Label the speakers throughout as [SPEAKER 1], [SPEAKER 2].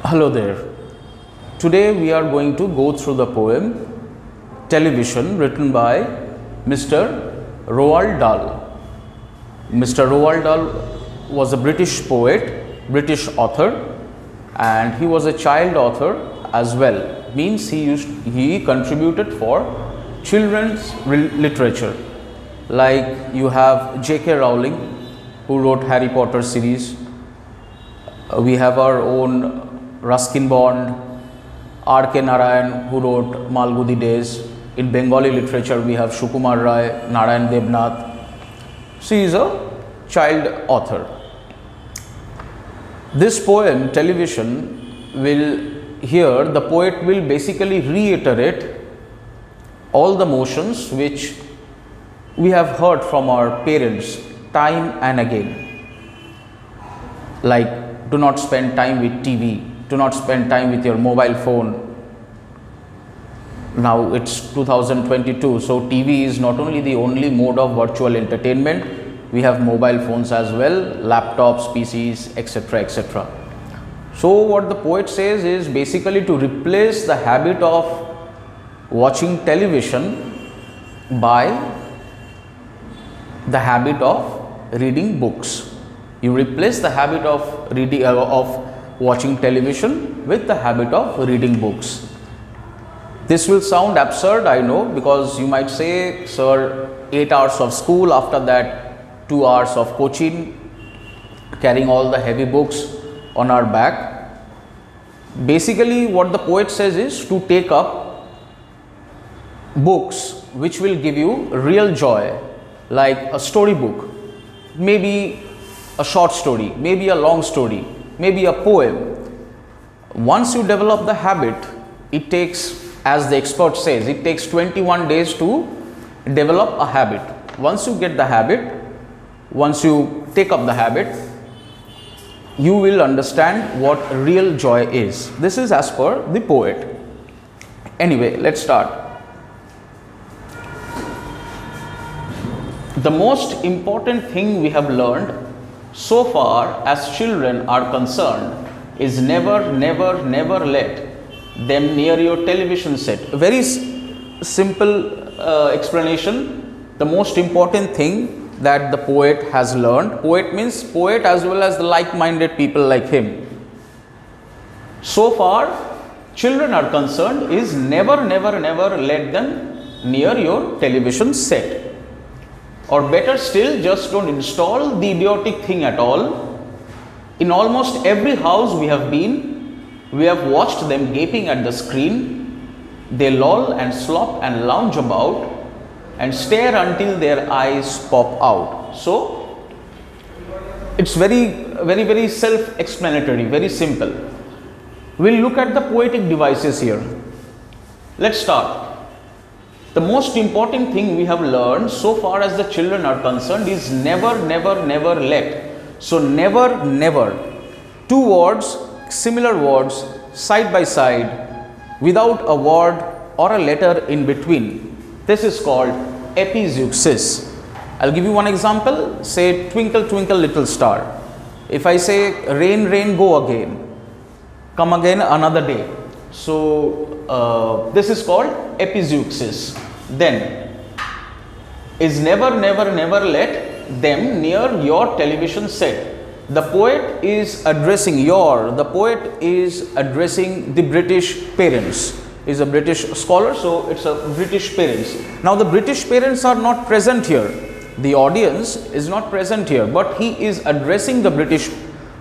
[SPEAKER 1] Hello there. Today we are going to go through the poem Television, written by Mr. Roald Dahl. Mr. Roald Dahl was a British poet, British author, and he was a child author as well. Means he contributed for children's literature. Like you have J.K. Rowling, who wrote Harry Potter series. We have our own Ruskin Bond, R.K. Narayan, who wrote Malgudi Days. In Bengali literature, we have Sukumar Rai, Narayan Devnath. She is a child author. This poem, Television, the poet will basically reiterate all the motions which we have heard from our parents time and again. Like, do not spend time with TV. Do not spend time with your mobile phone. Now it's 2022, so TV is not only the only mode of virtual entertainment. We have mobile phones as well, laptops, PCs, etc., etc. So what the poet says is basically to replace the habit of watching television by the habit of reading books. You replace the habit of watching television with the habit of reading books. This will sound absurd, I know, because you might say, sir, 8 hours of school, after that 2 hours of coaching, carrying all the heavy books on our back. Basically, what the poet says is to take up books which will give you real joy, like a story book, maybe a short story, maybe a long story, maybe a poem. Once you develop the habit, it takes, as the expert says, it takes 21 days to develop a habit. Once you get the habit, once you take up the habit, you will understand what real joy is. This is as per the poet. Anyway, let's start. The most important thing we have learned so far as children are concerned is never let them near your television set. A very simple explanation. The most important thing that the poet has learned, poet means poet as well as the like-minded people like him. So far children are concerned is never let them near your television set. Or better still, just don't install the idiotic thing at all. In almost every house we have been, we have watched them gaping at the screen. They loll and slop and lounge about and stare until their eyes pop out. So it's very self-explanatory, very simple. We'll look at the poetic devices here. Let's start. The most important thing we have learned so far as the children are concerned is never let. So never, two words, similar words, side by side, without a word or a letter in between. This is called epizeuxis. I'll give you one example. Say, twinkle twinkle little star. If I say rain rain go again, come again another day. So this is called epizeuxis. Then is never let them near your television set. The poet is addressing the British parents. Is a British scholar, so it's a British parents. Now the British parents are not present here. The audience is not present here, but he is addressing the British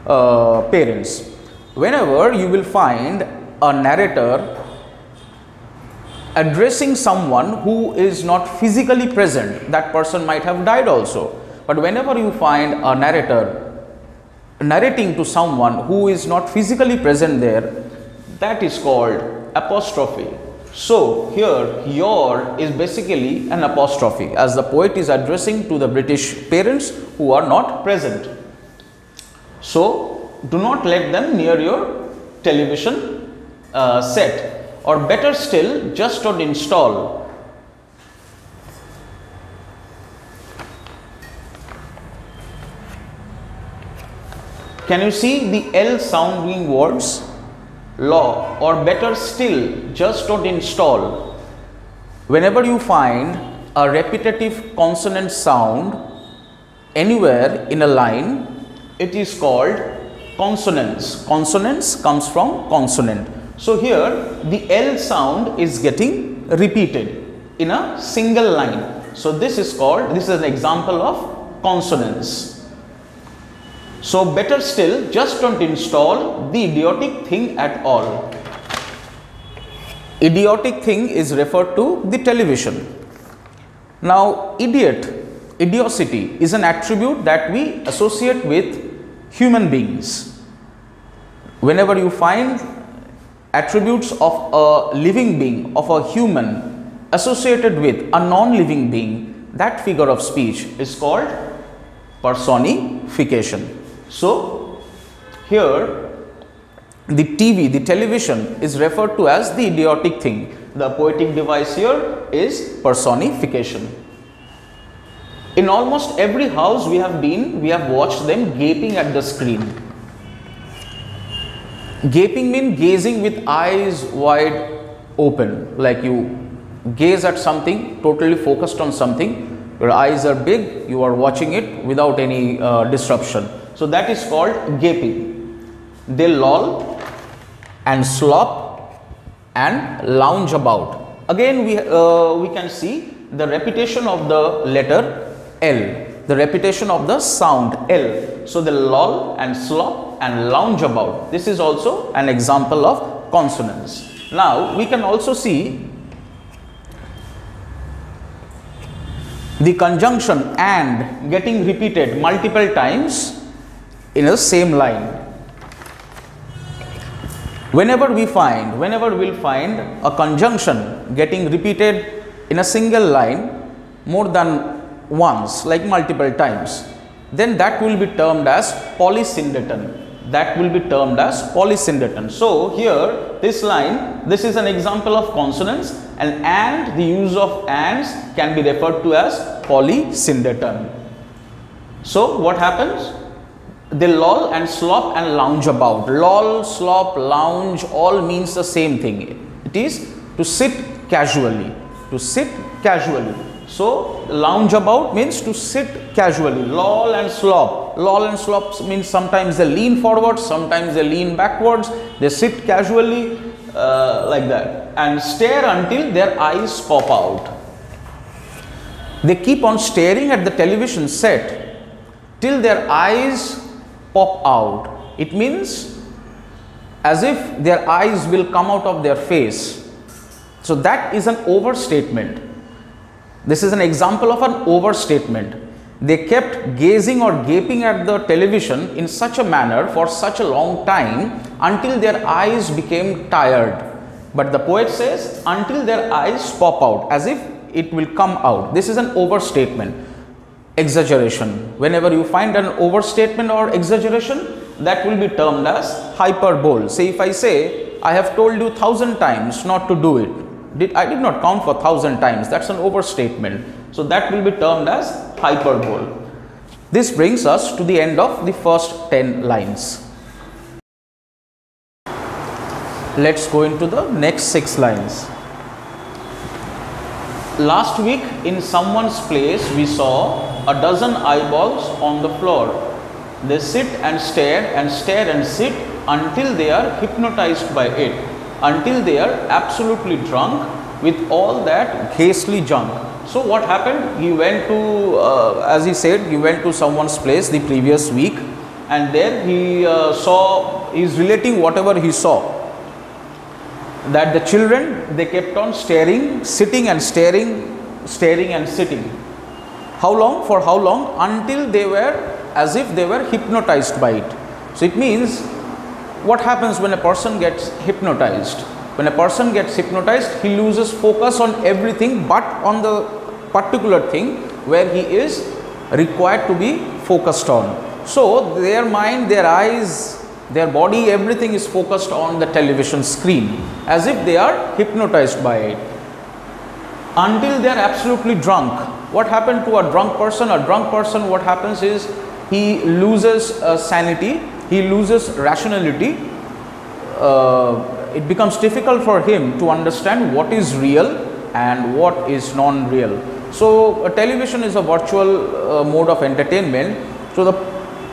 [SPEAKER 1] parents. Whenever you will find a narrator addressing someone who is not physically present, that person might have died also. But whenever you find a narrator narrating to someone who is not physically present there, that is called apostrophe. So here your is basically an apostrophe, as the poet is addressing to the British parents who are not present. So do not let them near your television set. Or better still, just don't install. Can you see the L sounding words? law, or better still, just don't install. Whenever you find a repetitive consonant sound anywhere in a line, it is called consonance. Consonance comes from consonant. So here the L sound is getting repeated in a single line. So this is an example of consonance. So better still, just don't install the idiotic thing at all. Idiotic thing is referred to the television. Now idiocy is an attribute that we associate with human beings. Whenever you find attributes of a living being, of a human, associated with a non-living being, that figure of speech is called personification. So here the television is referred to as the idiotic thing. The poetic device here is personification. In almost every house we have watched them gaping at the screen. Gaping means gazing with eyes wide open, like you gaze at something, totally focused on something, your eyes are big, you are watching it without any disruption. So that is called gaping. They loll and slop and lounge about. Again we can see the repetition of the letter L, the repetition of the sound L. So they loll and slop and lounge about. This is also an example of consonance. Now we can also see the conjunction and getting repeated multiple times in a same line. Whenever we'll find a conjunction getting repeated in a single line more than once, like multiple times, then that will be termed as polysyndeton. So here this line, this is an example of consonants, and the use of ands can be referred to as polysyndeton. So what happens? They loll and slop and lounge about. Loll, slop, lounge all means the same thing. It is to sit casually. So lounge about means to sit casually. Loll and slop. Loll and slop means sometimes they lean forward, sometimes they lean backwards. They sit casually like that and stare until their eyes pop out. They keep on staring at the television set till their eyes pop out. It means as if their eyes will come out of their face. So that is an overstatement. This is an example of an overstatement. They kept gazing or gaping at the television in such a manner for such a long time until their eyes became tired. But the poet says until their eyes pop out, as if it will come out. This is an overstatement. Exaggeration. Whenever you find an overstatement or exaggeration, that will be termed as hyperbole. Say if I say, I have told you 1,000 times not to do it. I did not count for 1,000 times. That's an overstatement. So that will be termed as hyperbole. This brings us to the end of the first 10 lines. Let's go into the next 6 lines. Last week in someone's place we saw a dozen eyeballs on the floor. They sit and stare and stare and sit until they are hypnotized by it, until they are absolutely drunk with all that ghastly junk. So what happened? He went to, as he said, he went to someone's place the previous week, and there he he's relating whatever he saw. That the children, they kept on staring, sitting and staring, staring and sitting. How long? For how long? Until they were as if they were hypnotized by it. So it means, what happens when a person gets hypnotized? When a person gets hypnotized, he loses focus on everything but on the particular thing where he is required to be focused on. So their mind, their eyes, their body, everything is focused on the television screen as if they are hypnotized by it. Until they are absolutely drunk. What happened to a drunk person? A drunk person, what happens is he loses sanity, he loses rationality. it becomes difficult for him to understand what is real and what is non-real. So television is a virtual mode of entertainment. So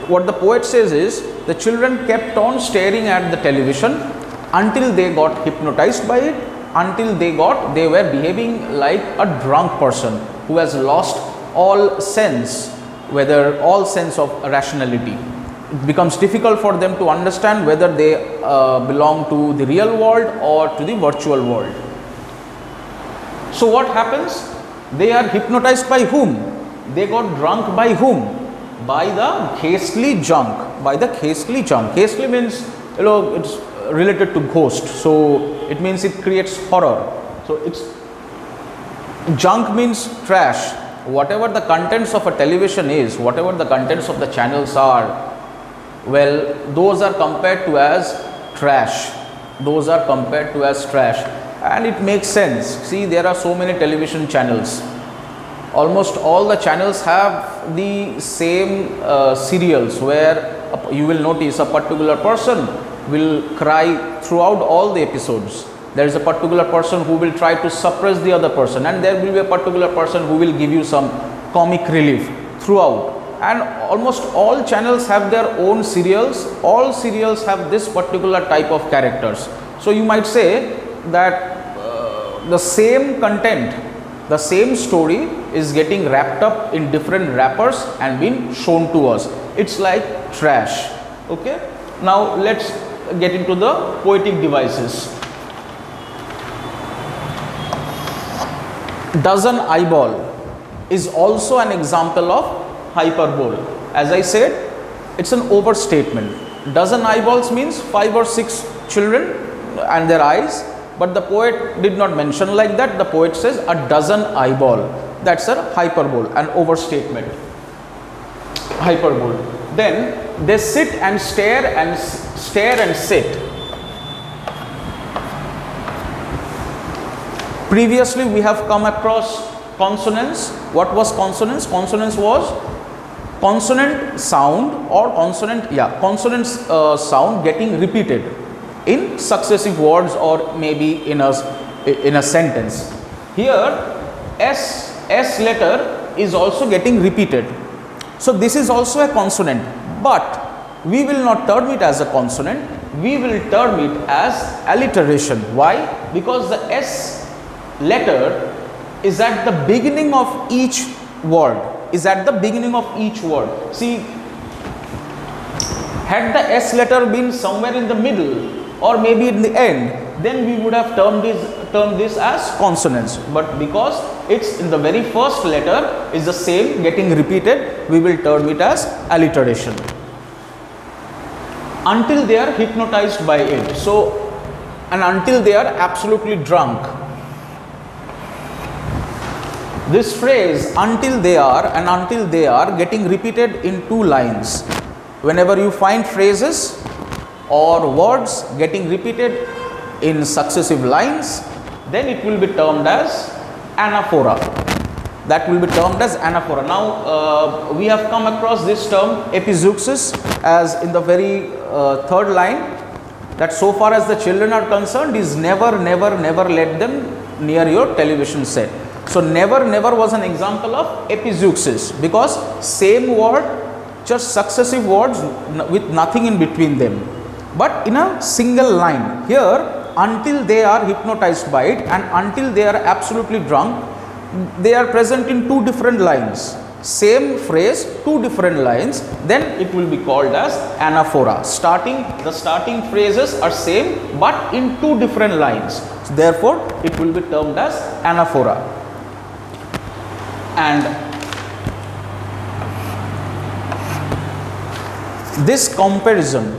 [SPEAKER 1] what the poet says is, the children kept on staring at the television until they got hypnotized by it, until they were behaving like a drunk person who has lost all sense of rationality. It becomes difficult for them to understand whether they belong to the real world or to the virtual world. So what happens? They are hypnotized by whom? They got drunk by whom? By the ghastly junk. By the ghastly junk. Ghastly means, it's related to ghost. So it means it creates horror. So it's junk means trash. Whatever the contents of a television is, whatever the contents of the channels are, well, those are compared to as trash. Those are compared to as trash. And it makes sense. See, there are so many television channels. Almost all the channels have the same serials, where you will notice a particular person will cry throughout all the episodes. There is a particular person who will try to suppress the other person, and there will be a particular person who will give you some comic relief throughout. And almost all channels have their own serials. All serials have this particular type of characters. So you might say that the same content, the same story is getting wrapped up in different wrappers and being shown to us. It's like trash. Okay. Now let's get into the poetic devices. Dozen eyeball is also an example of hyperbole. As I said, it's an overstatement. Dozen eyeballs means 5 or 6 children and their eyes, but the poet did not mention like that. The poet says a dozen eyeball. That's a hyperbole, an overstatement. Hyperbole. Then they sit and stare and sit. Previously we have come across consonants. What was consonance? Consonance was consonant sound or consonant sound getting repeated in successive words or maybe in a sentence. Here S letter is also getting repeated. So this is also a consonant, but we will not term it as a consonant. We will term it as alliteration. Why? Because the S letter is at the beginning of each word. See, had the S letter been somewhere in the middle or maybe in the end, then we would have termed this as consonants. But because it's in the very first letter is the same getting repeated, we will term it as alliteration until they are hypnotized by it. So, and until they are absolutely drunk. This phrase until they are and until they are getting repeated in 2 lines. Whenever you find phrases or words getting repeated in successive lines, then it will be termed as anaphora. That will be termed as anaphora. Now we have come across this term epizeuxis as in the very 3rd line, that so far as the children are concerned is never let them near your television set. So never was an example of epizeuxis, because same word, just successive words with nothing in between them, but in a single line. Here, until they are hypnotized by it and until they are absolutely drunk, they are present in 2 different lines. Same phrase, 2 different lines, then it will be called as anaphora. The starting phrases are same but in 2 different lines. So therefore, it will be termed as anaphora. And this comparison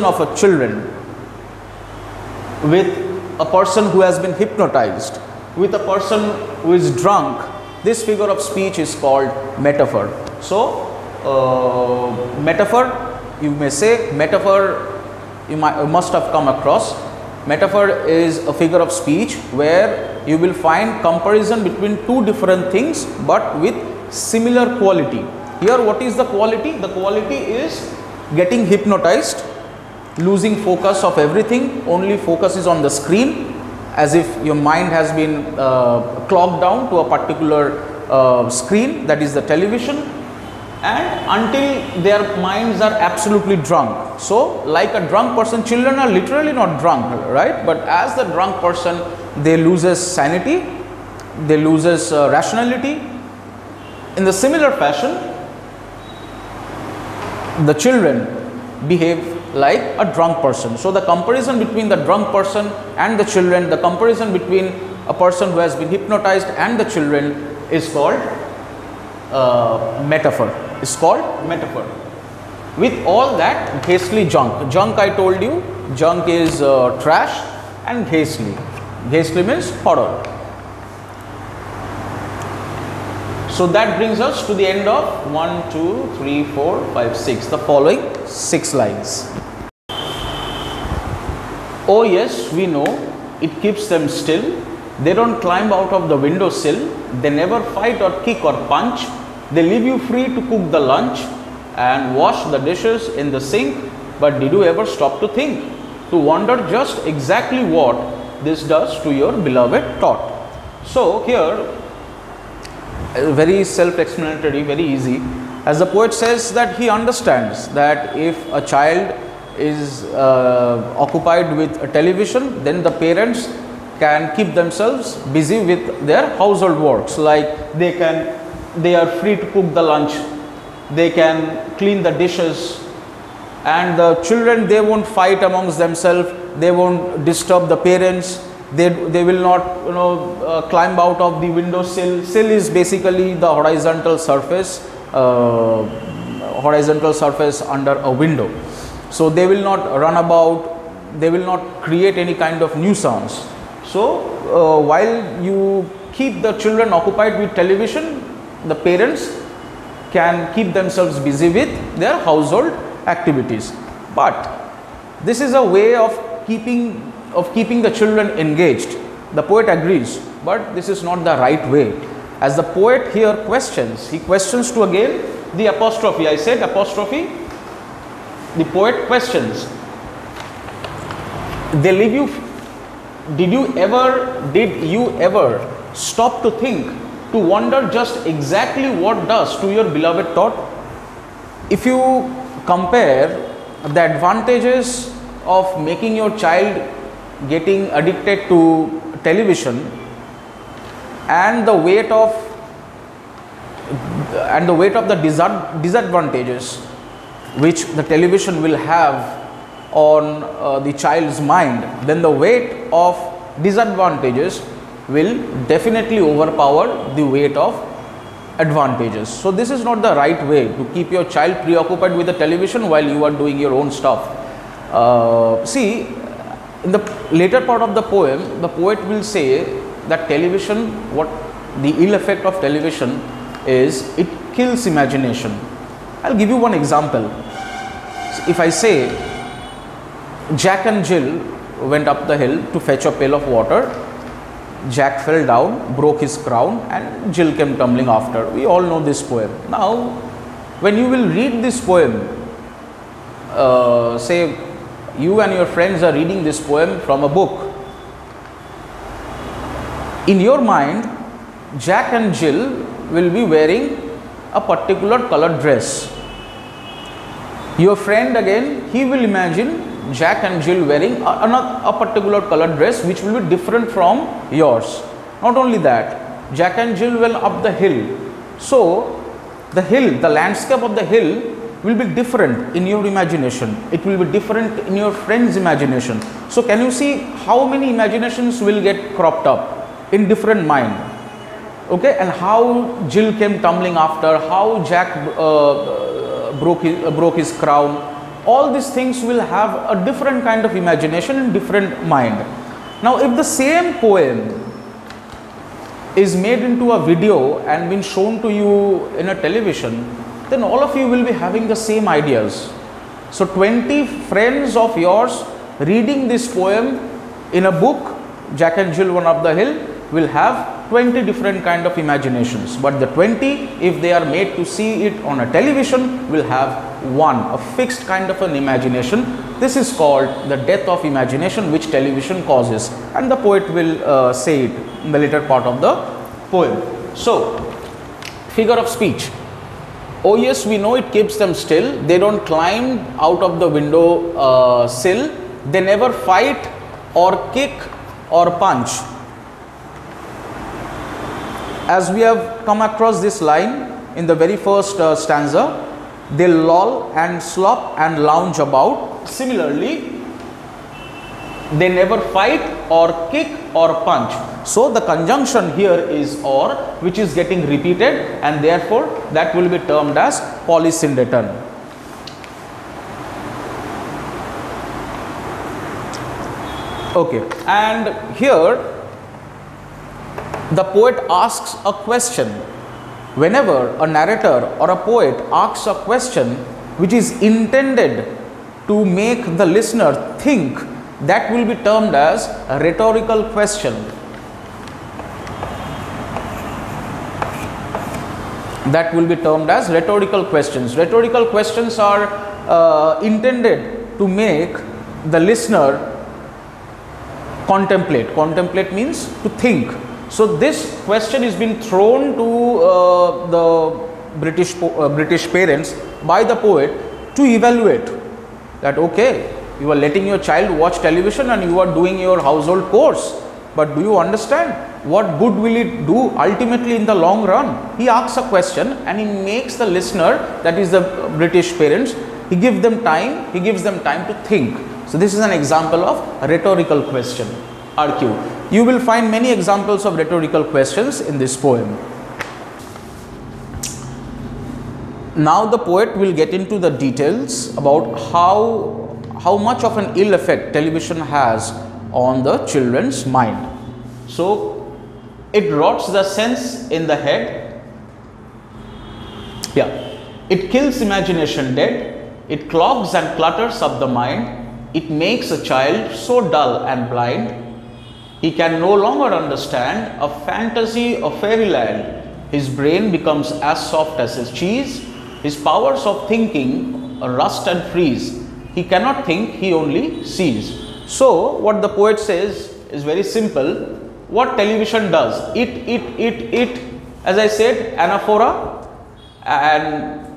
[SPEAKER 1] of a children with a person who has been hypnotized, with a person who is drunk, this figure of speech is called metaphor. So metaphor, you may say, metaphor you must have come across. Metaphor is a figure of speech where you will find comparison between 2 different things but with similar quality. Here what is the quality? The quality is getting hypnotized losing focus of everything, only focus is on the screen, as if your mind has been clogged down to a particular screen, that is the television, and until their minds are absolutely drunk. So like a drunk person, children are literally not drunk, right? But as the drunk person, they loses sanity, they loses rationality. In the similar fashion, the children behave like a drunk person. So the comparison between the drunk person and the children, the comparison between a person who has been hypnotized and the children is called metaphor. Is called metaphor. With all that ghastly junk. Junk, I told you, junk is trash, and ghastly. Ghastly means horror. So that brings us to the end of 1, 2, 3, 4, 5, 6. The following 6 lines. Oh yes, we know, it keeps them still. They don't climb out of the windowsill. They never fight or kick or punch. They leave you free to cook the lunch and wash the dishes in the sink. But did you ever stop to think, to wonder just exactly what this does to your beloved thought? So here, very self-explanatory, very easy. As the poet says that he understands that if a child is occupied with a television, then the parents can keep themselves busy with their household works, like they are free to cook the lunch, they can clean the dishes, and the children, they won't fight amongst themselves, they won't disturb the parents, they will not climb out of the windowsill. Sill is basically the horizontal surface under a window. So they will not run about, they will not create any kind of nuisance. So while you keep the children occupied with television, the parents can keep themselves busy with their household activities. But this is a way of keeping the children engaged. The poet agrees, but this is not the right way. As the poet here questions, he questions to again the apostrophe. I said apostrophe. The poet questions. They leave you. Did you ever stop to think, to wonder just exactly what does to your beloved thought? If you compare the advantages of making your child getting addicted to television and the weight of the disadvantages which the television will have on the child's mind, then the weight of disadvantages will definitely overpower the weight of advantages. So this is not the right way to keep your child preoccupied with the television while you are doing your own stuff. See, in the later part of the poem, the poet will say that television, what the ill effect of television is, it kills imagination. I'll give you one example. If I say Jack and Jill went up the hill to fetch a pail of water, Jack fell down, broke his crown, and Jill came tumbling after. We all know this poem. Now, when you will read this poem, say you and your friends are reading this poem from a book. In your mind, Jack and Jill will be wearing a particular colored dress. Your friend again, he will imagine Jack and Jill wearing a particular colored dress which will be different from yours. Not only that, Jack and Jill went up the hill. So, the hill, the landscape of the hill will be different in your imagination. It will be different in your friend's imagination. So, can you see how many imaginations will get cropped up in different mind? Okay, and how Jill came tumbling after, how Jack broke his crown. All these things will have a different kind of imagination in different mind. Now, if the same poem is made into a video and been shown to you in a television, then all of you will be having the same ideas. So 20 friends of yours reading this poem in a book, Jack and Jill Went Up the Hill, will have 20 different kind of imaginations, but the 20, if they are made to see it on a television, will have one, a fixed kind of an imagination. This is called the death of imagination, which television causes, and the poet will say it in the later part of the poem. So, figure of speech. Oh yes, we know it keeps them still. They don't climb out of the window sill. They never fight or kick or punch. As we have come across this line in the very first stanza, they loll and slop and lounge about. Similarly, they never fight or kick or punch. So the conjunction here is or, which is getting repeated, and therefore that will be termed as polysyndeton. Okay, and here the poet asks a question. Whenever a narrator or a poet asks a question which is intended to make the listener think, that will be termed as a rhetorical question. That will be termed as rhetorical questions. Rhetorical questions are intended to make the listener contemplate. Contemplate means to think. So this question is being thrown to the British parents by the poet to evaluate that, okay, you are letting your child watch television and you are doing your household chores, but do you understand what good will it do ultimately in the long run? He asks a question and he makes the listener, that is the British parents, he gives them time to think. So this is an example of a rhetorical question, RQ. You will find many examples of rhetorical questions in this poem. Now the poet will get into the details about how much of an ill effect television has on the children's mind. So it rots the sense in the head. Yeah, it kills imagination dead. It clogs and clutters up the mind. It makes a child so dull and blind, he can no longer understand a fantasy of fairyland. His brain becomes as soft as his cheese. His powers of thinking rust and freeze. He cannot think, he only sees. So what the poet says is very simple. What television does, it, as I said, anaphora, and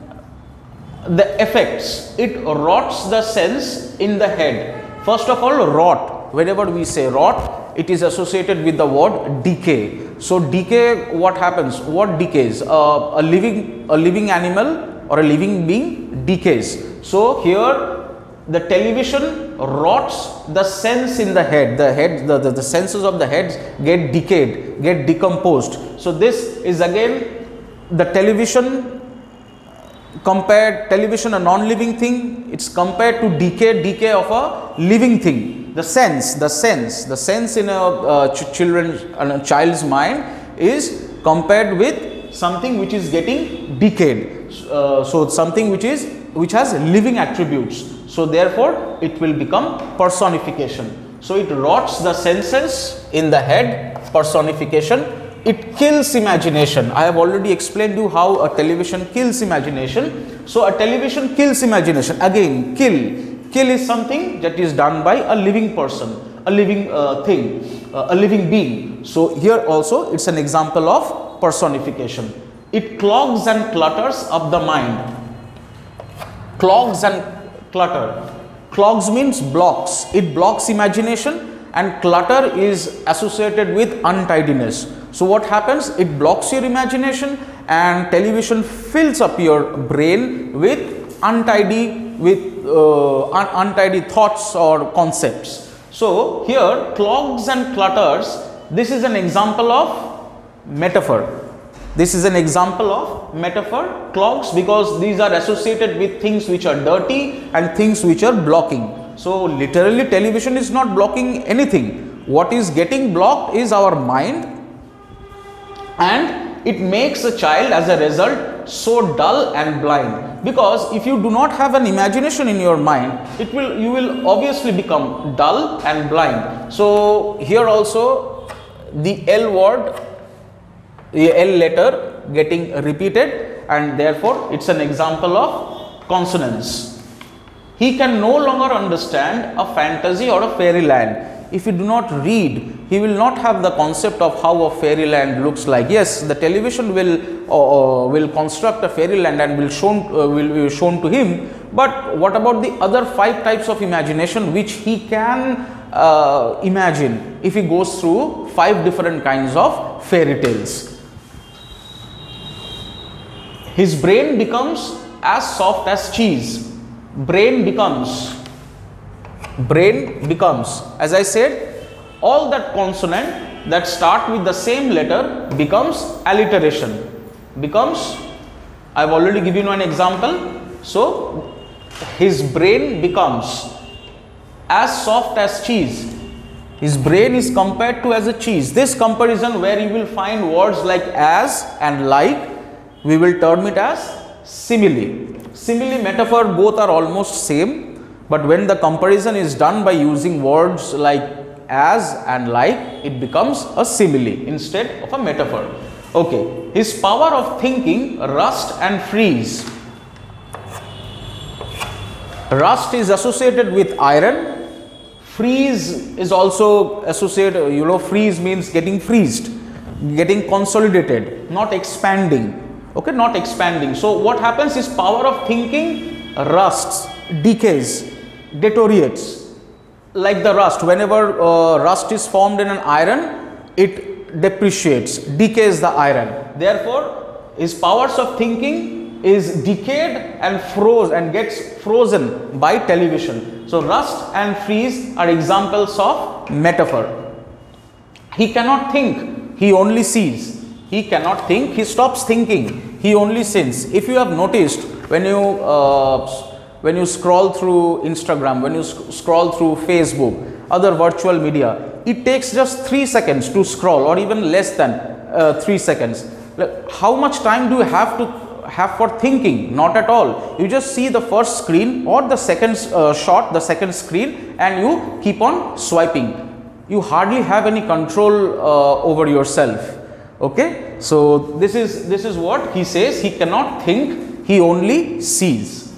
[SPEAKER 1] the effects, it rots the sense in the head. First of all, rot. Whenever we say rot, it is associated with the word decay. So decay, what happens? What decays? A living animal or a living being decays. So here the television rots the sense in the head. The senses of the heads get decayed, get decomposed. So this is again the television compared, television a non-living thing, it's compared to decay of a living thing. The sense in a child's mind is compared with something which is getting decayed. So something which has living attributes. So therefore it will become personification. So it rots the senses in the head, personification. It kills imagination. I have already explained you how a television kills imagination. So a television kills imagination. Again, kill is something that is done by a living person, a living thing, a living being. So here also it's an example of personification. It clogs and clutters up the mind. Clogs and clutter. Clogs means blocks. It blocks imagination, and clutter is associated with untidiness. So what happens? It blocks your imagination, and television fills up your brain with untidy thoughts or concepts. So here clogs and clutters, this is an example of metaphor. This is an example of metaphor, clogs, because these are associated with things which are dirty and things which are blocking. So literally television is not blocking anything. What is getting blocked is our mind, and it makes a child as a result so dull and blind, because if you do not have an imagination in your mind, you will obviously become dull and blind. So here also the L word L letter getting repeated, and therefore it's an example of consonance. He can no longer understand a fantasy or a fairyland. If you do not read, he will not have the concept of how a fairyland looks like. Yes, the television will construct a fairyland and will be shown to him. But what about the other 5 types of imagination which he can imagine if he goes through 5 different kinds of fairy tales? His brain becomes as soft as cheese. Brain becomes, as I said, all that consonant that start with the same letter becomes alliteration, becomes, I have already given you an example. So his brain becomes as soft as cheese. His brain is compared to as a cheese. This comparison, where you will find words like as and like, we will term it as simile. Simile, metaphor, both are almost same, but when the comparison is done by using words like as and like, it becomes a simile instead of a metaphor. Okay. His power of thinking, rust and freeze. Rust is associated with iron. Freeze is also associated, freeze means getting freezed, getting consolidated, not expanding. Okay, not expanding. So what happens is power of thinking rusts, decays, deteriorates. Like the rust, whenever rust is formed in an iron, it depreciates, decays the iron. Therefore, his powers of thinking is decayed and gets frozen by television. So rust and freeze are examples of metaphor. He cannot think, he only sees. He cannot think, he stops thinking, he only sins. If you have noticed, when you scroll through Instagram, when you scroll through Facebook, other virtual media, it takes just 3 seconds to scroll, or even less than 3 seconds. How much time do you have for thinking? Not at all. You just see the first screen or the second shot, the second screen, and you keep on swiping. You hardly have any control over yourself. Okay, so this is what he says. He cannot think, he only sees.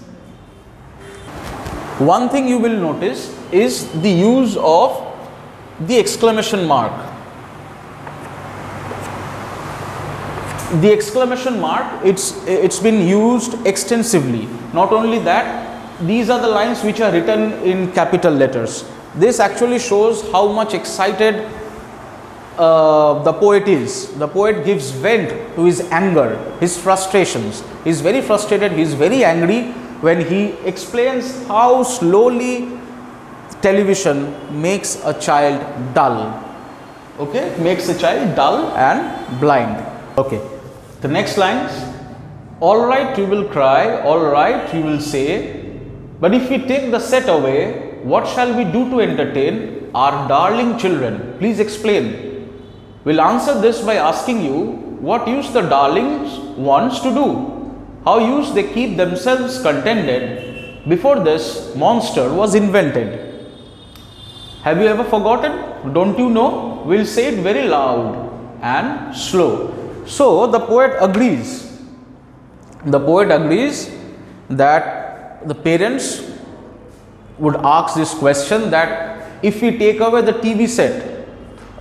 [SPEAKER 1] One thing you will notice is the use of the exclamation mark. The exclamation mark, it's been used extensively. Not only that, these are the lines which are written in capital letters. This actually shows how much excited the poet is. The poet gives vent to his anger, his frustrations. He is very frustrated, he is very angry when he explains how slowly television makes a child dull. Okay, makes a child dull and blind. Okay, the next lines: all right, you will cry, all right, you will say, but if we take the set away, what shall we do to entertain our darling children? Please explain. We'll answer this by asking you, what use the darlings wants to do? How use they keep themselves contented before this monster was invented? Have you ever forgotten? Don't you know? We'll say it very loud and slow. So the poet agrees. The poet agrees that the parents would ask this question, that if we take away the TV set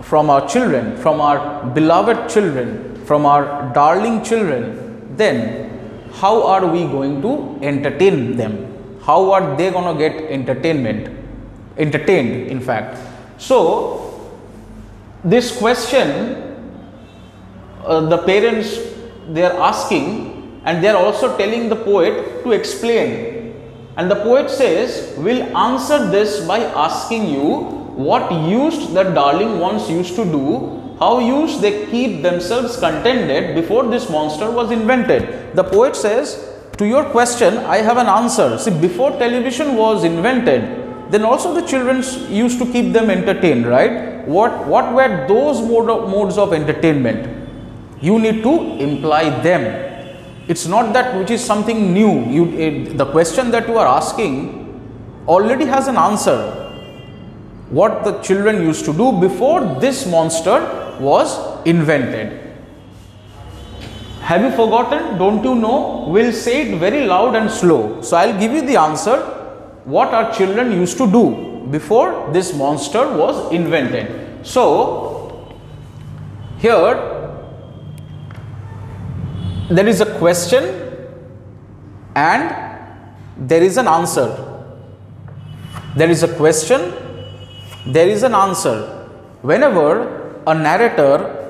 [SPEAKER 1] from our children, from our beloved children, from our darling children, then how are we going to entertain them? How are they going to get entertained, in fact? So this question, the parents, they are asking, and they are also telling the poet to explain. And the poet says, we'll answer this by asking you, what use the darling ones used to do, how used they keep themselves contented before this monster was invented. The poet says, to your question, I have an answer. See, before television was invented, then also the children used to keep them entertained, right? What were those modes of entertainment? You need to imply them. It's not that which is something new. The question that you are asking already has an answer. What the children used to do before this monster was invented. Have you forgotten? Don't you know? We'll say it very loud and slow. So I'll give you the answer what our children used to do before this monster was invented. So here there is a question and there is an answer. There is a question, there is an answer. Whenever a narrator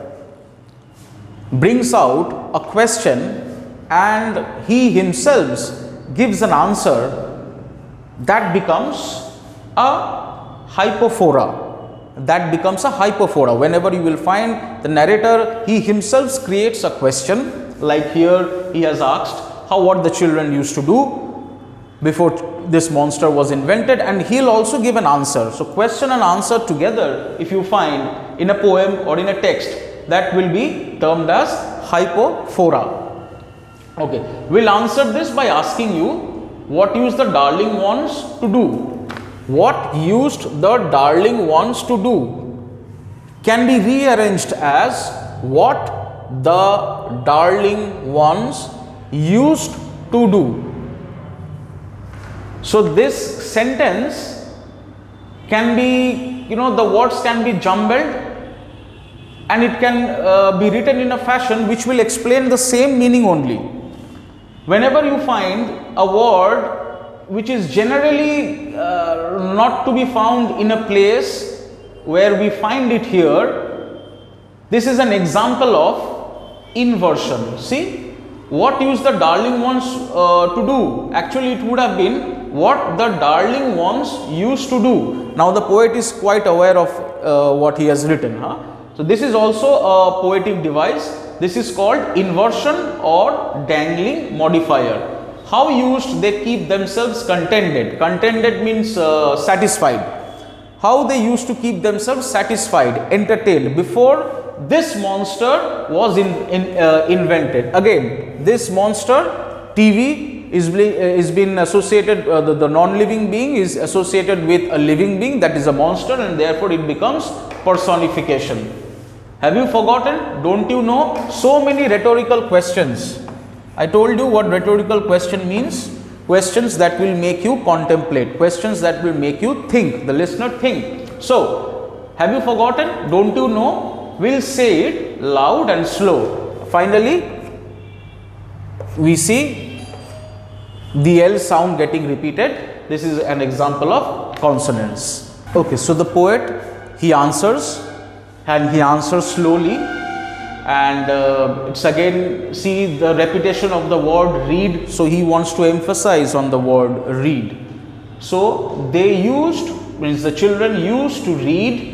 [SPEAKER 1] brings out a question and he himself gives an answer, that becomes a hypophora. That becomes a hypophora. Whenever you will find the narrator, he himself creates a question, like here he has asked what the children used to do before this monster was invented, and he'll also give an answer. So question and answer together, if you find in a poem or in a text, that will be termed as hypophora. Okay, we'll answer this by asking you, what used the darling ones to do? What used the darling ones to do can be rearranged as what the darling ones used to do. So this sentence can be, the words can be jumbled and it can be written in a fashion which will explain the same meaning only. Whenever you find a word which is generally not to be found in a place where we find it here, this is an example of inversion. See, what used the darling ones to do? Actually, it would have been what the darling ones used to do. Now, the poet is quite aware of what he has written. So, this is also a poetic device. This is called inversion or dangling modifier. How used they keep themselves contented? Contented means satisfied. How they used to keep themselves satisfied, entertained before this monster was invented. Again, this monster, TV, is been associated, the non-living being is associated with a living being, that is a monster, and therefore it becomes personification. Have you forgotten? Don't you know? So many rhetorical questions. I told you what rhetorical question means. Questions that will make you contemplate, questions that will make you think, the listener think. So, have you forgotten? Don't you know? We'll say it loud and slow. Finally, we see the L sound getting repeated. This is an example of consonants. Okay, so the poet, he answers, and he answers slowly, and it's again, see the repetition of the word read, so he wants to emphasize on the word read. So they used, means the children used to read,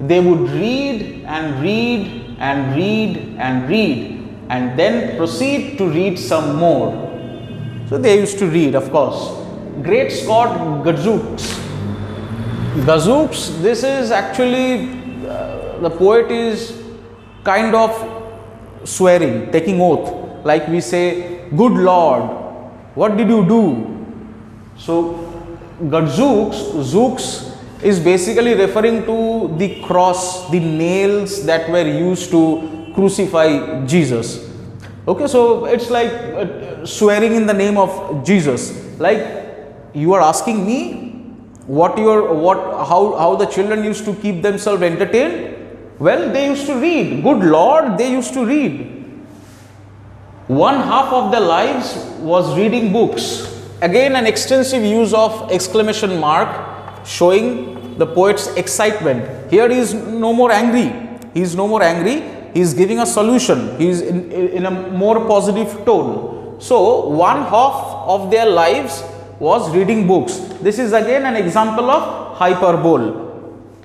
[SPEAKER 1] they would read and read and read and read and then proceed to read some more. So they used to read, of course. Great Scott gazooks. Gazooks, this is actually, the poet is kind of swearing, taking oath, like we say, good Lord, what did you do? So gazooks, zooks is basically referring to the cross, the nails that were used to crucify Jesus. Okay, so it's like swearing in the name of Jesus. Like you are asking me how the children used to keep themselves entertained. Well, they used to read. Good Lord, they used to read. One half of their lives was reading books. Again, an extensive use of exclamation mark showing the poet's excitement. Here he is no more angry. He is no more angry. He is giving a solution. He is in a more positive tone. So, one half of their lives was reading books. This is again an example of hyperbole.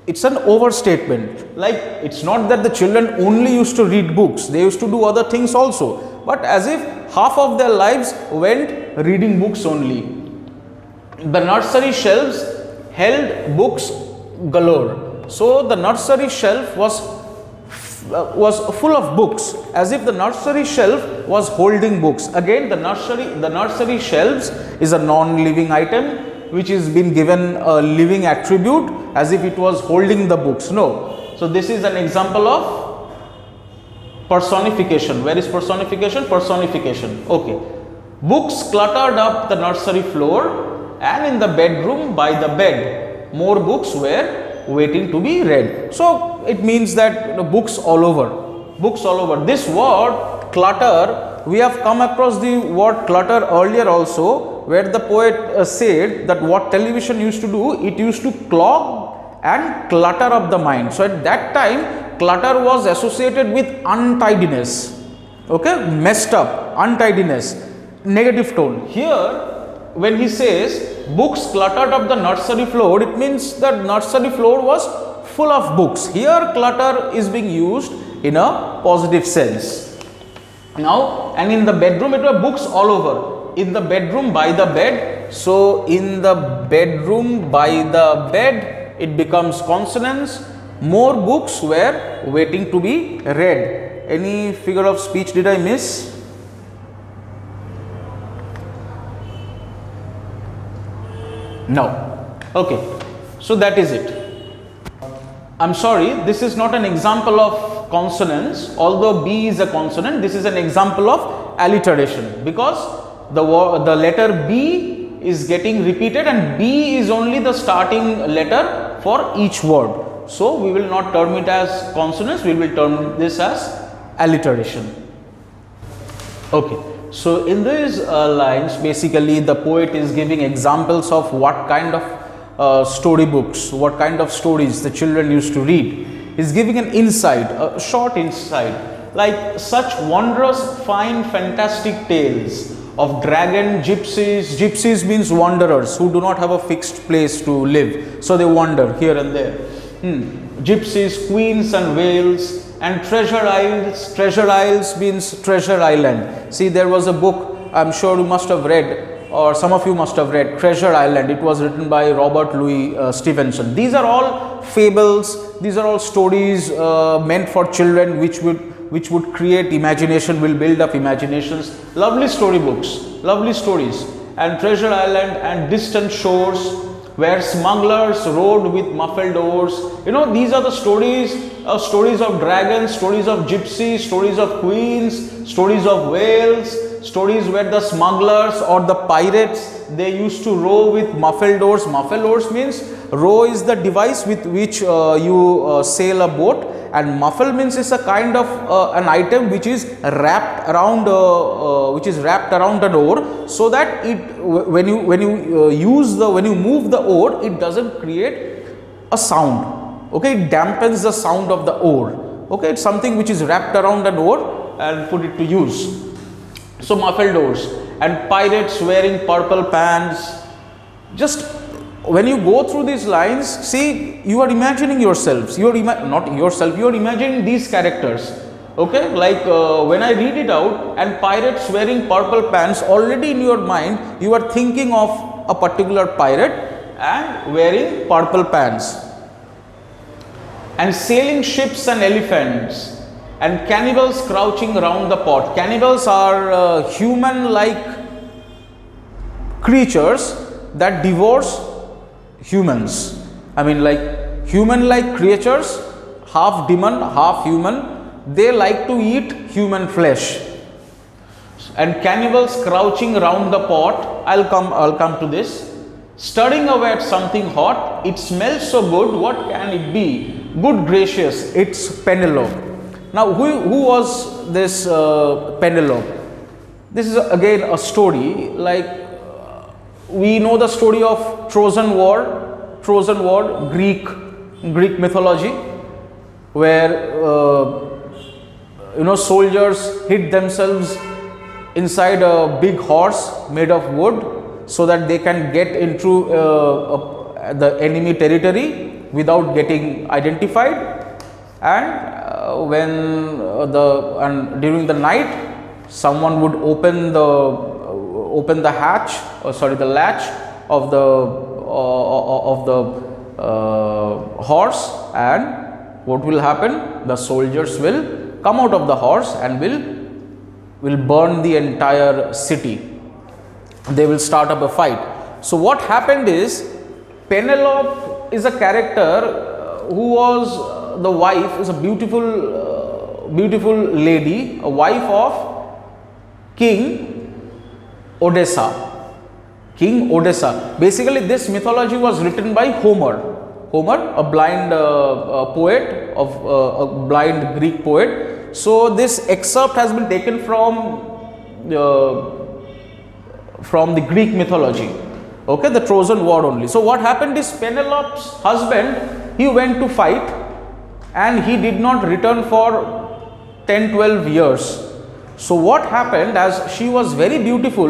[SPEAKER 1] It's an overstatement. Like, it's not that the children only used to read books, they used to do other things also, but as if half of their lives went reading books only. The nursery shelves held books galore. So the nursery shelf was full of books, as if the nursery shelf was holding books. Again, the nursery shelves is a non-living item which is been given a living attribute, as if it was holding the books. No. So this is an example of Personification. Where is personification? Personification. Okay. Books cluttered up the nursery floor, and in the bedroom by the bed, more books were waiting to be read. So it means that books all over. Books all over. This word clutter, we have come across the word clutter earlier also, where the poet said that what television used to do, it used to clog and clutter up the mind. So at that time, clutter was associated with untidiness, okay, messed up, untidiness, negative tone. Here when he says books cluttered up the nursery floor, it means that nursery floor was full of books. Here clutter is being used in a positive sense. Now, and in the bedroom, it were books all over. In the bedroom by the bed, so in the bedroom by the bed, it becomes consonants. More books were waiting to be read. Any figure of speech did I miss? No. Okay. So that is it. I'm sorry, this is not an example of consonants. Although B is a consonant, this is an example of alliteration, because the letter B is getting repeated and B is only the starting letter for each word. So we will not term it as consonants, we will term this as alliteration. Okay. So in these lines, basically the poet is giving examples of what kind of storybooks, what kind of stories the children used to read. He's giving an insight, a short insight, like such wondrous, fine, fantastic tales of dragon, gypsies. Gypsies means wanderers who do not have a fixed place to live, so they wander here and there. Gypsies, queens and whales, and treasure isles. Treasure isles means treasure island. See, there was a book, I'm sure you must have read, or some of you must have read, Treasure Island. It was written by Robert Louis Stevenson. These are all fables, these are all stories meant for children, which would create imagination, will build up imaginations. Lovely storybooks, lovely stories. And Treasure Island and Distant Shores, where smugglers rode with muffled oars. You know, these are the stories, stories of dragons, stories of gypsies, stories of queens, stories of whales, stories where the smugglers or the pirates, they used to row with muffled oars. Muffled oars means, row is the device with which you sail a boat, and muffle means is a kind of an item which is wrapped around an oar, so that it when you move the oar, it doesn't create a sound. Okay, it dampens the sound of the oar. Okay, it's something which is wrapped around an oar and put it to use. So muffled oars, and pirates wearing purple pants. Just when you go through these lines, see, you are imagining yourselves. You are not yourself. You are imagining these characters. Okay, like when I read it out, and pirates wearing purple pants, already in your mind you are thinking of a particular pirate and wearing purple pants. And sailing ships and elephants. And cannibals crouching around the pot. Cannibals are human-like creatures that devours humans. I mean, like human-like creatures, half demon, half human. They like to eat human flesh. And cannibals crouching around the pot. I'll come to this. Stirring away at something hot. It smells so good. What can it be? Good gracious, it's Penelope. Now, who was this Penelope? This is again a story, like we know the story of Trojan War, Greek mythology, where soldiers hid themselves inside a big horse made of wood, so that they can get into the enemy territory without getting identified. And during the night, someone would open the latch of the horse, and what will happen? The soldiers will come out of the horse and will burn the entire city. They will start up a fight. So what happened is, Penelope is a character who was the wife, is a beautiful beautiful lady, a wife of King Odessa. King Odessa. Basically, this mythology was written by Homer. Homer, a blind poet, a blind Greek poet. So this excerpt has been taken from the Greek mythology. Okay, the Trojan War only. So what happened is, Penelope's husband, he went to fight and he did not return for 10-12 years. So what happened, as she was very beautiful,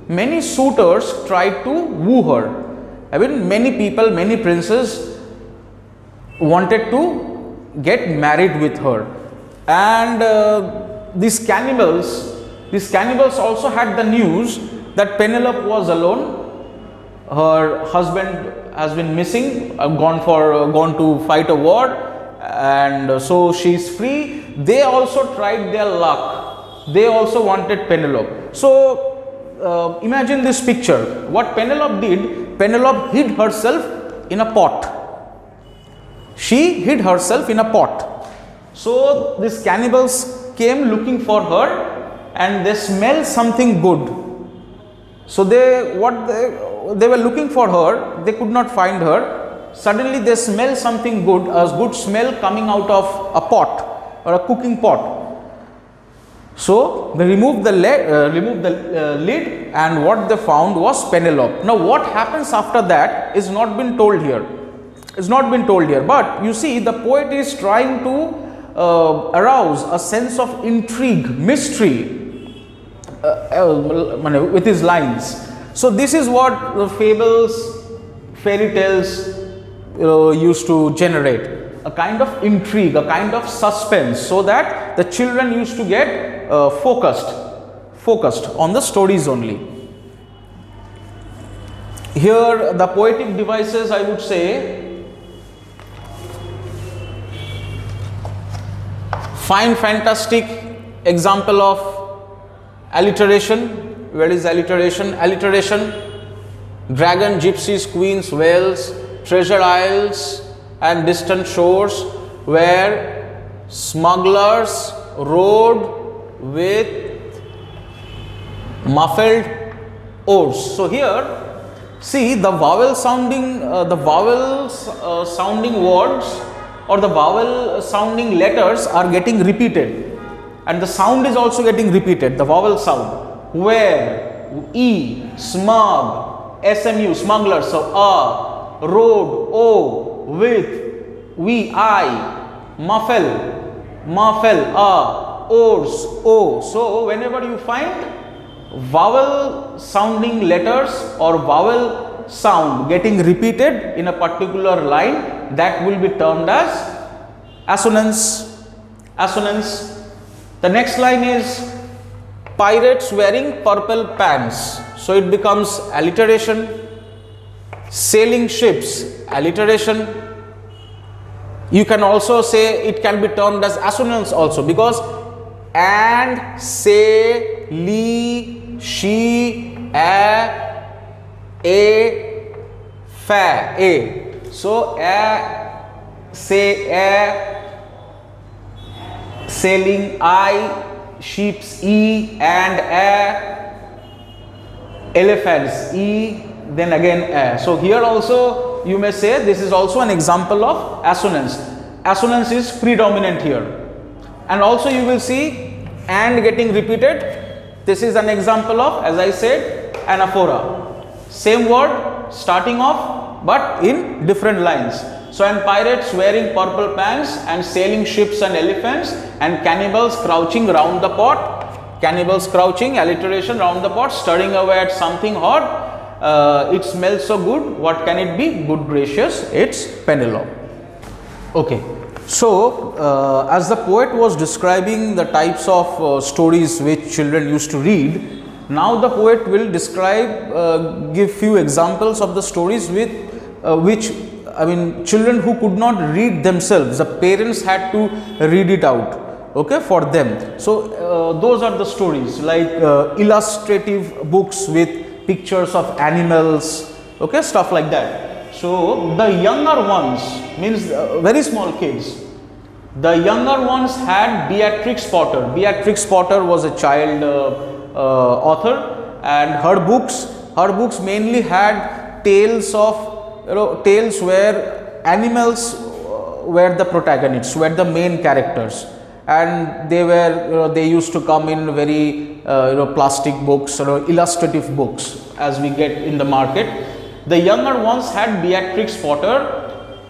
[SPEAKER 1] many suitors tried to woo her. I mean, many people, many princes wanted to get married with her. And these cannibals also had the news that Penelope was alone. Her husband has been missing, gone to fight a war, and so she is free. They also tried their luck. They also wanted Penelope. So imagine this picture. What Penelope did, Penelope hid herself in a pot. She hid herself in a pot. So these cannibals came looking for her, and they smelled something good. So they were looking for her, they could not find her. Suddenly they smelled something good, a good smell coming out of a pot or a cooking pot. So they removed the lid, and what they found was Penelope. Now what happens after that is not been told here. It's not been told here, but you see, the poet is trying to arouse a sense of intrigue, mystery with his lines. So this is what the fables, fairy tales used to generate. A kind of intrigue, a kind of suspense, so that the children used to get focused on the stories only. Here the poetic devices, I would say, fine fantastic example of alliteration. Where is alliteration? Alliteration: dragon, gypsies, queens, whales, treasure isles and distant shores, where smugglers rode with muffled oars. So here, see, the vowel sounding sounding words or the vowel sounding letters are getting repeated, and the sound is also getting repeated, the vowel sound. Where, E, smug, SMU, smuggler, so A, road, O, with, we, I, muffle, A, oars, O. So whenever you find vowel sounding letters or vowel sound getting repeated in a particular line, that will be termed as assonance. The next line is pirates wearing purple pants, so it becomes alliteration. Sailing ships, alliteration. You can also say it can be termed as assonance also, because and, say, li, she, a, fa, a. So say, sailing, I, sheep's, e, and elephants, e, then again a. So here also you may say this is also an example of assonance. Assonance is predominant here. And also you will see and getting repeated. This is an example of, as I said, anaphora. Same word starting off but in different lines. So, and pirates wearing purple pants, and sailing ships and elephants, and cannibals crouching round the pot. Cannibals crouching, alliteration, round the pot, stirring away at something hot. It smells so good. What can it be? Good gracious, it's Penelope. Okay. So, as the poet was describing the types of stories which children used to read, now the poet will describe, give few examples of the stories with children who could not read themselves, the parents had to read it out, okay, for them. So, those are the stories like illustrative books with pictures of animals, okay, stuff like that. So, the younger ones, means very small kids, The younger ones had Beatrix Potter. Beatrix Potter was a child author, and her books mainly had tales of, tales where animals were the protagonists, were the main characters, and they were, they used to come in very, plastic books, illustrative books as we get in the market. The younger ones had Beatrix Potter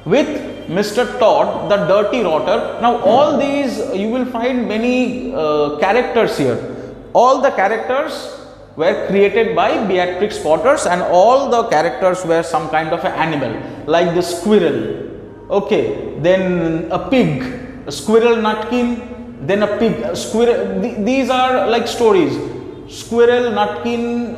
[SPEAKER 1] with Mr. Todd, the dirty rotter. Now all these, you will find many characters here. All the characters were created by Beatrix Potter, and all the characters were some kind of an animal, like the squirrel, okay, then a pig, a squirrel nutkin, then a pig, a squirrel. These are like stories. Squirrel, nutkin,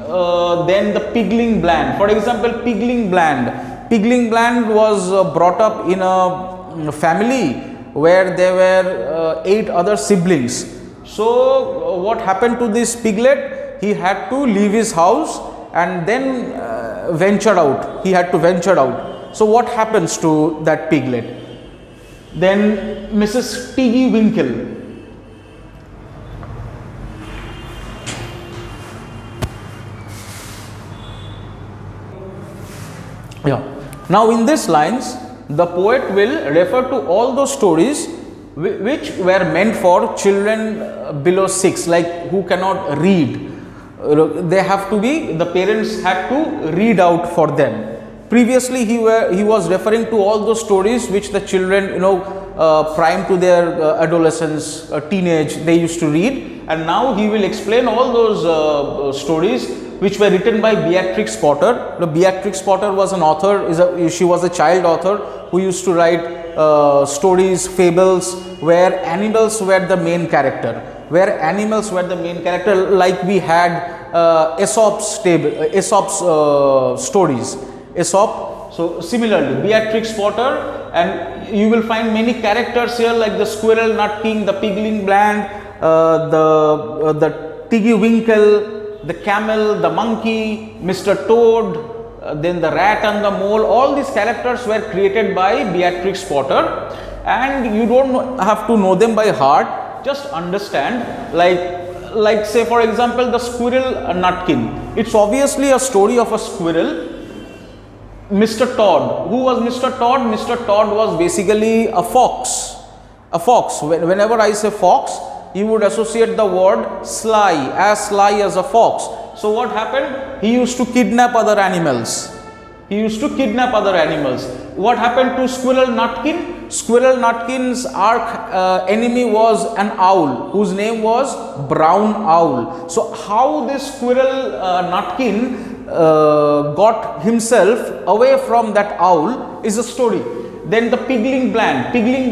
[SPEAKER 1] then the pigling bland. For example, pigling bland. Pigling bland was brought up in a family where there were 8 other siblings. So what happened to this piglet? He had to leave his house and then venture out. He had to venture out. So what happens to that piglet? Then Mrs. Tiggy Winkle. Yeah. Now in these lines, the poet will refer to all those stories which were meant for children below 6, like who cannot read. They have to be, the parents had to read out for them. Previously he was referring to all those stories which the children, prime to their adolescence, teenage, they used to read, and now he will explain all those stories which were written by Beatrix Potter. Beatrix Potter was an author, she was a child author who used to write stories, fables, where animals were the main character. Like we had Aesop's stories. Aesop. So similarly, Beatrix Potter, and you will find many characters here like the squirrel nutkin, the pigling bland, the Tiggy Winkle, the camel, the monkey, Mr. Toad, then the rat and the mole. All these characters were created by Beatrix Potter, and you don't have to know them by heart, just understand. Like say for example, the squirrel nutkin. It's obviously a story of a squirrel. Mr. Todd. Who was Mr. Todd? Mr. Todd was basically a fox. A fox. Whenever I say fox, you would associate the word sly, as a fox. So what happened? He used to kidnap other animals. What happened to Squirrel Nutkin? Squirrel Nutkin's arch enemy was an owl whose name was Brown Owl. So how this Squirrel Nutkin got himself away from that owl is a story. Then the Pigling Bland. Pigling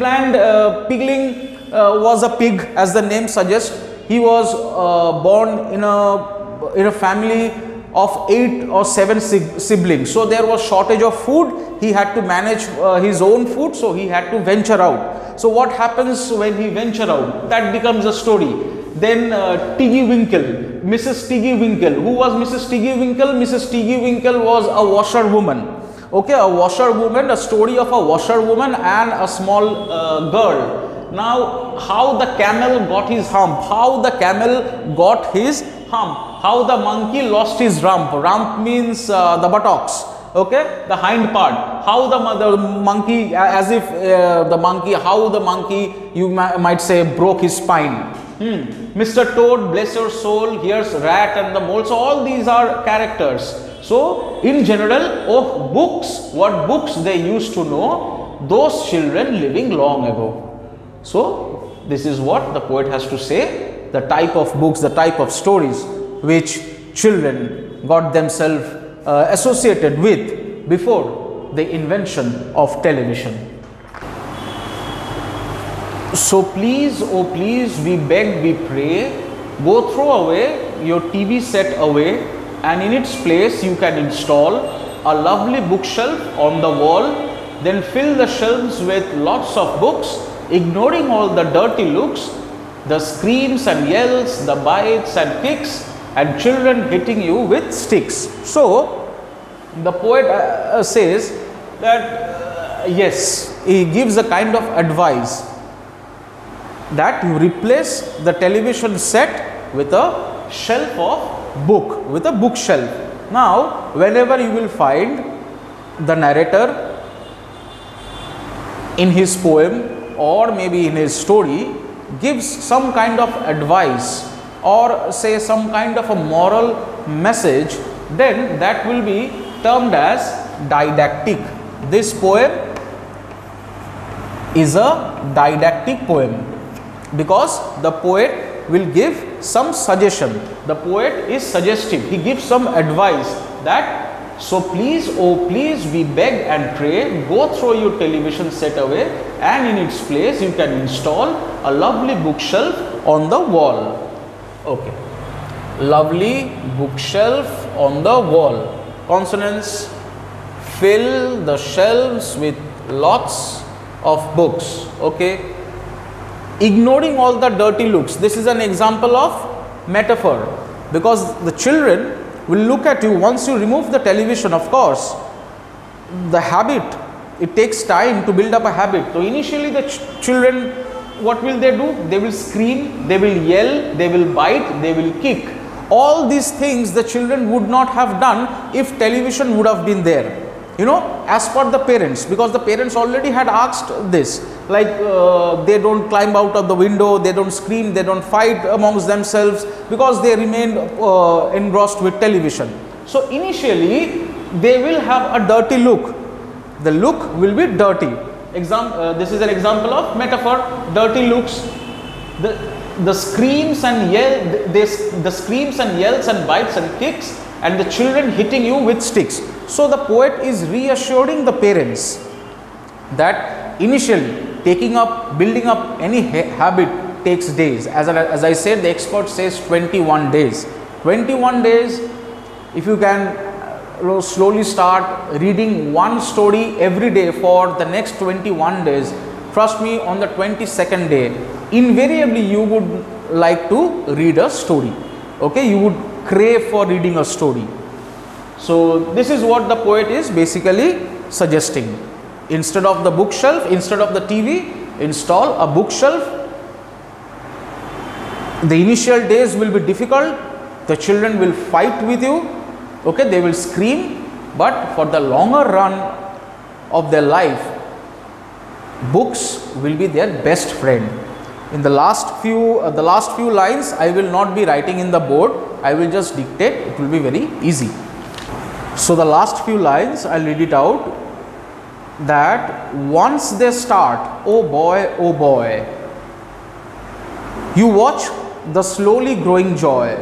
[SPEAKER 1] was a pig, as the name suggests. He was born in a family of 8 or 7 siblings. So there was shortage of food. He had to manage his own food, so he had to venture out. So what happens when he venture out? That becomes a story. Then Tiggy Winkle, Mrs. Tiggy Winkle. Who was Mrs. Tiggy Winkle? Mrs. Tiggy Winkle was a washerwoman. Okay, a washerwoman, a story of a washerwoman and a small girl. Now, how the camel got his hump, how the monkey lost his rump. Rump means the buttocks, okay, the hind part. How the monkey, as if how the monkey, you might say, broke his spine. Mr. Toad, bless your soul, here's rat and the mole. So all these are characters. So in general, books, what books they used to know, those children living long ago. So this is what the poet has to say, the type of books, the type of stories which children got themselves associated with before the invention of television. So please, oh please, we beg, we pray, go throw away your TV set away, and in its place you can install a lovely bookshelf on the wall. Then fill the shelves with lots of books, ignoring all the dirty looks, the screams and yells, the bites and kicks, and children hitting you with sticks. So the poet says that yes, he gives a kind of advice that you replace the television set with a shelf of book, with a bookshelf. Now, whenever you will find the narrator in his poem or maybe in his story gives some kind of advice or say some kind of a moral message, then that will be termed as didactic. This poem is a didactic poem because the poet will give some suggestion. The poet is suggestive. He gives some advice that, so please, oh please, we beg and pray, go throw your television set away and in its place you can install a lovely bookshelf on the wall. Okay. Lovely bookshelf on the wall. Consonants. Fill the shelves with lots of books. Okay. Ignoring all the dirty looks. This is an example of metaphor because the children will look at you once you remove the television. Of course, the habit, it takes time to build up a habit. So initially the children, what will they do? They will scream, they will yell, they will bite, they will kick. All these things the children would not have done if television would have been there. You know, as per the parents, because the parents already had asked this, like they don't climb out of the window, they don't scream, they don't fight amongst themselves because they remained engrossed with television. So initially they will have a dirty look. The look will be dirty. This is an example of metaphor. Dirty looks. The screams and the screams and yells and bites and kicks, and the children hitting you with sticks. So the poet is reassuring the parents that initially building up any habit takes days. As I said, the expert says 21 days. 21 days, if you can slowly start reading one story every day for the next 21 days, trust me, on the 22nd day, invariably you would like to read a story. Okay, you would crave for reading a story. So this is what the poet is basically suggesting. Instead of the bookshelf, instead of the TV, install a bookshelf. The initial days will be difficult. The children will fight with you. Okay, they will scream. But for the longer run of their life, books will be their best friend. In the last few lines, I will not be writing in the board. I will just dictate. It will be very easy. So the last few lines, I'll read it out. That once they start, oh boy, you watch the slowly growing joy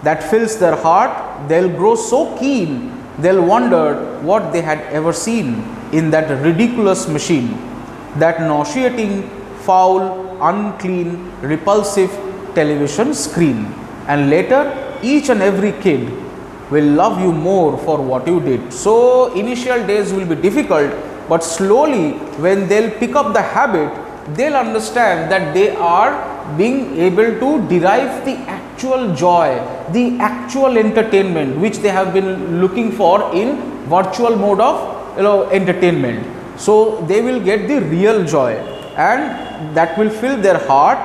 [SPEAKER 1] that fills their heart. They'll grow so keen, they'll wonder what they had ever seen in that ridiculous machine, that nauseating, foul, unclean, repulsive television screen. And later, each and every kid will love you more for what you did. So initial days will be difficult, but slowly when they'll pick up the habit, they'll understand that they are being able to derive the actual joy, the actual entertainment which they have been looking for in virtual mode of entertainment. So they will get the real joy, and that will fill their heart,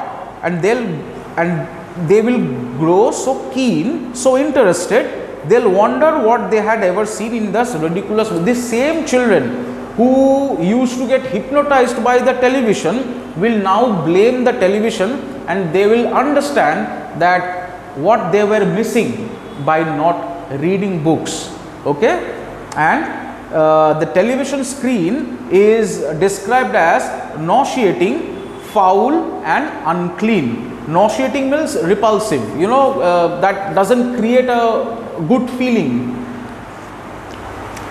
[SPEAKER 1] and they will grow so keen, so interested. They'll wonder what they had ever seen in this ridiculous. These same children who used to get hypnotized by the television will now blame the television, and they will understand that what they were missing by not reading books. Okay, and the television screen is described as nauseating, foul and unclean. Nauseating means repulsive, that doesn't create a good feeling.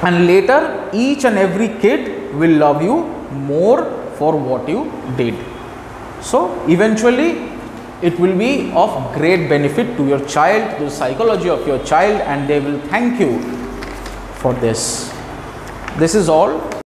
[SPEAKER 1] And later, each and every kid will love you more for what you did. So eventually it will be of great benefit to your child, to the psychology of your child, and they will thank you for this. This is all